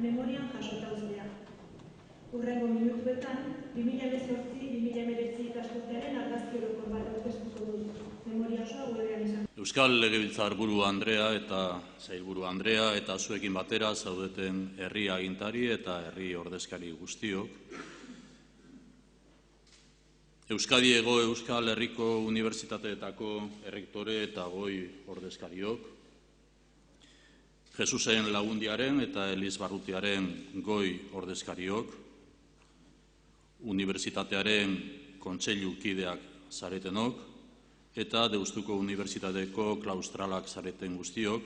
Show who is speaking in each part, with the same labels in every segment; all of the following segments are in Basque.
Speaker 1: Memorian jasota uztea. Hurrengo minutuetan, 2018-2019 ikasturtearen argazki orokor bat aurkeztuko dut. Memoria osoa webean izan.
Speaker 2: Euskal Legebiltzarburu Andrea eta Sailburu Andrea eta zuekin batera zaudeten herri agintari eta herri ordezkari guztiok. Euskadi Hego Euskal Herriko Unibertsitateetako errektore eta goi ordezkariok, Jesusen Lagundiaren eta Eliz Barrutiaren goi ordezkariok, Unibertsitatearen kontseilu kideak zaretenok, eta Deustuko Unibertsitateko klaustralak zareten guztiok,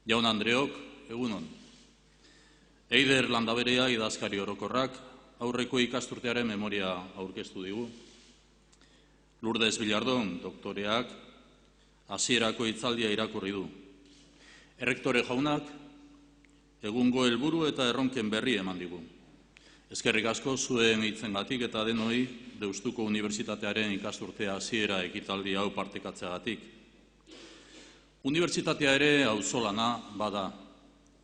Speaker 2: jaun Andreok, egunon. Eider Landaberea idazkari orokorrak aurreko ikasturtearen memoria aurkeztu digu. Lourdes Villardón, doktoreak, hasierako hitzaldia irakurri du. Errektore jaunak, egungo helburu eta erronken berri eman digu. Eskerrik asko zuen hitzengatik eta denoi Deustuko Unibertsitatearen ikasturtea hasiera ekitaldi hau partekatzeagatik. Unibertsitatea ere auzolana bada,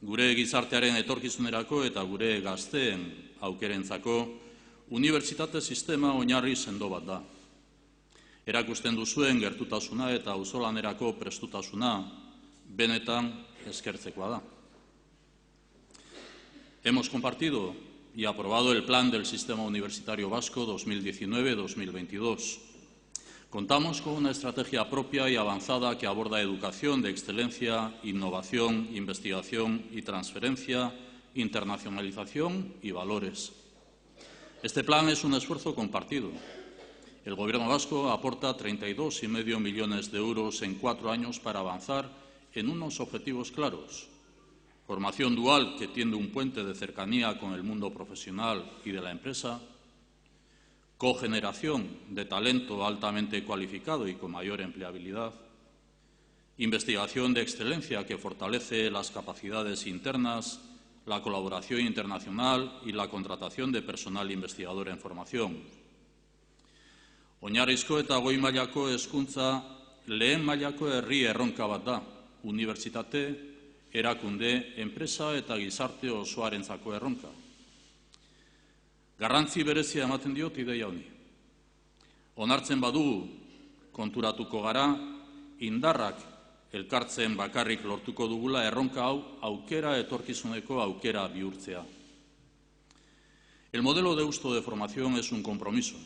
Speaker 2: gure gizartearen etorkizunerako eta gure gazteen aukerentzako unibertsitate sistema oinarri sendo bat da. Erakusten duzuen gertutasuna eta auzolanerako prestutasuna benetan eskertzekoa da. Hemos compartido y aprobado el Plan del Sistema Universitario Vasco 2019-2022. Contamos con una estrategia propia y avanzada que aborda educación de excelencia, innovación, investigación y transferencia, internacionalización y valores. Este plan es un esfuerzo compartido. El Gobierno vasco aporta 32,5 millones de euros en 4 años para avanzar en unos objetivos claros: formación dual que tiende un puente de cercanía con el mundo profesional y de la empresa, cogeneración de talento altamente cualificado y con mayor empleabilidad, investigación de excelencia que fortalece las capacidades internas, la colaboración internacional y la contratación de personal investigador en formación. Oinarrizko eta goi mailako hezkuntza lehen mailako herri erronka bat da, unibertsitate, erakunde, enpresa eta gizarte osoarentzako erronka. Garrantzi berezia ematen diot ideia honi. Onartzen badugu, konturatuko gara, indarrak elkartzen bakarrik lortuko dugula erronka hau aukera etorkizuneko aukera bihurtzea. El modelo Deusto de formación es un compromiso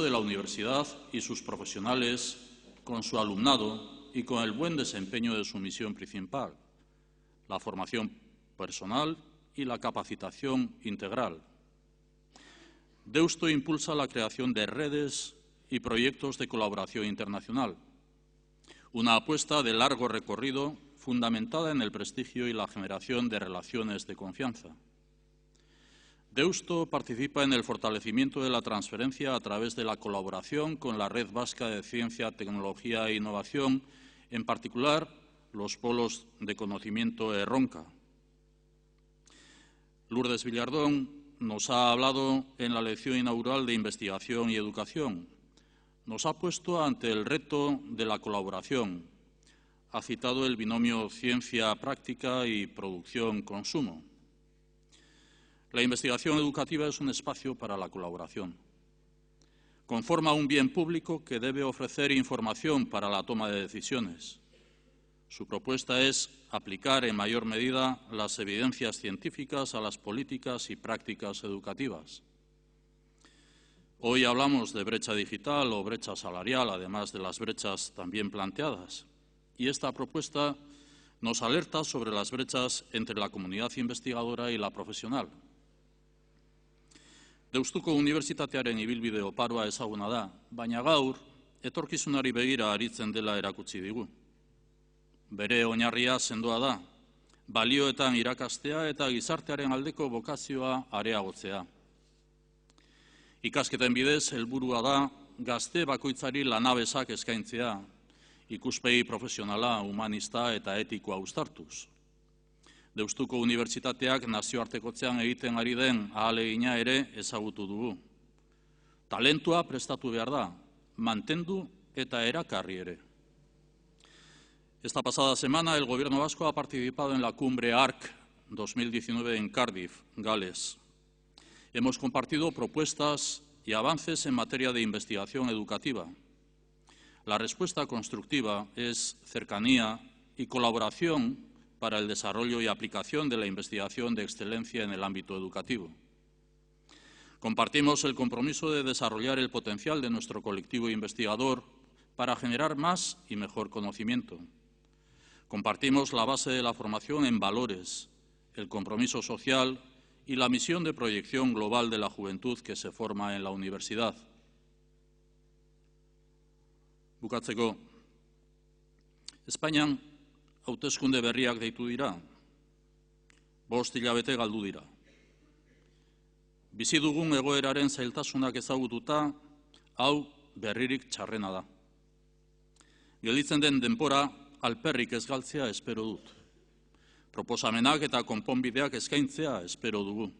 Speaker 2: de la universidad y sus profesionales con su alumnado y con el buen desempeño de su misión principal, la formación personal y la capacitación integral. Deusto impulsa la creación de redes y proyectos de colaboración internacional, una apuesta de largo recorrido fundamentada en el prestigio y la generación de relaciones de confianza. Deusto participa en el fortalecimiento de la transferencia a través de la colaboración con la Red Vasca de Ciencia, Tecnología e Innovación, en particular los polos de conocimiento Erronka. Lourdes Villardón nos ha hablado en la lección inaugural de Investigación y Educación. Nos ha puesto ante el reto de la colaboración. Ha citado el binomio ciencia-práctica y producción-consumo. La investigación educativa es un espacio para la colaboración. Conforma un bien público que debe ofrecer información para la toma de decisiones. Su propuesta es aplicar en mayor medida las evidencias científicas a las políticas y prácticas educativas. Hoy hablamos de brecha digital o brecha salarial, además de las brechas también planteadas. Y esta propuesta nos alerta sobre las brechas entre la comunidad investigadora y la profesional. Deustuko Unibertsitatearen ibilbide oparoa ezaguna da, baina gaur etorkizunari begira aritzen dela erakutsi digu. Bere oinarria sendoa da, balioetan irakastea eta gizartearen aldeko bokazioa areagotzea. Ikasketen bidez, helburua da gazte bakoitzari lanabesak eskaintzea, ikuspegi profesionala, humanista eta etikoa uztartuz. Deustuko Unibertsitateak nazioartekotzean egiten ari den ahalegina ere ezagutu dugu. Talentua prestatu behar da, mantendu eta erakarri ere. Esta pasada semana el Gobierno vasco ha participado en la cumbre ARC 2019 en Cardiff, Gales. Hemos compartido propuestas y avances en materia de investigación educativa. La respuesta constructiva es cercanía y colaboración para el desarrollo y aplicación de la investigación de excelencia en el ámbito educativo. Compartimos el compromiso de desarrollar el potencial de nuestro colectivo investigador para generar más y mejor conocimiento. Compartimos la base de la formación en valores, el compromiso social y la misión de proyección global de la juventud que se forma en la universidad. Bukatzeko, Espainian hauteskunde berriak deitu dira, 5 hilabete galdu dira. Bizi dugun egoeraren zailtasunak ezagututa, hau berririk txarrena da. Gelditzen den denbora alperrik ez galtzea espero dut. Proposamenak eta konponbideak eskaintzea espero dugu.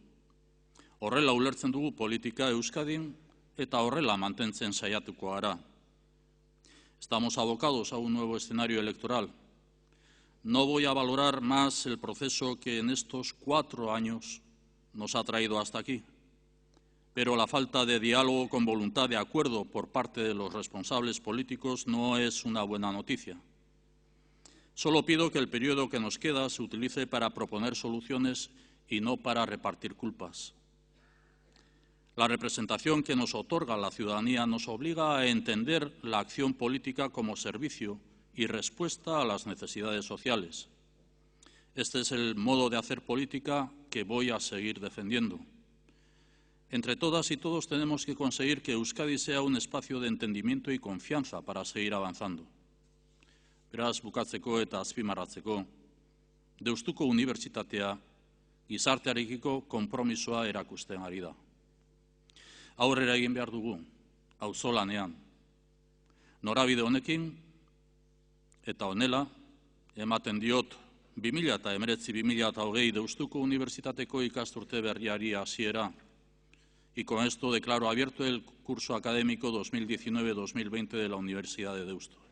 Speaker 2: Horrela ulertzen dugu politika Euskadin eta horrela mantentzen saiatuko gara. Estamos abocados a un nuevo escenario electoral. No voy a valorar más el proceso que en estos 4 años nos ha traído hasta aquí, pero la falta de diálogo con voluntad de acuerdo por parte de los responsables políticos no es una buena noticia. Solo pido que el periodo que nos queda se utilice para proponer soluciones y no para repartir culpas. La representación que nos otorga la ciudadanía nos obliga a entender la acción política como servicio y respuesta a las necesidades sociales. Este es el modo de hacer política que voy a seguir defendiendo. Entre todas y todos tenemos que conseguir que Euskadi sea un espacio de entendimiento y confianza para seguir avanzando. Beraz, bukatzeko eta azpimarratzeko, Deustuko Unibertsitatea gizartearekiko konpromisoa erakusten ari da. Aurrera egin behar dugu, auzolanean. Norabide honekin eta honela, ematen diot 2019-2020 Deustuko Unibertsitateko ikasturte berriari hasiera. Y con esto declaro abierto el curso académico 2019-2020 de la Universidad de Deusto.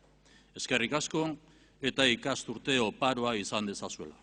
Speaker 2: Eskerrik asko eta ikasturte oparoa izan dezazuela.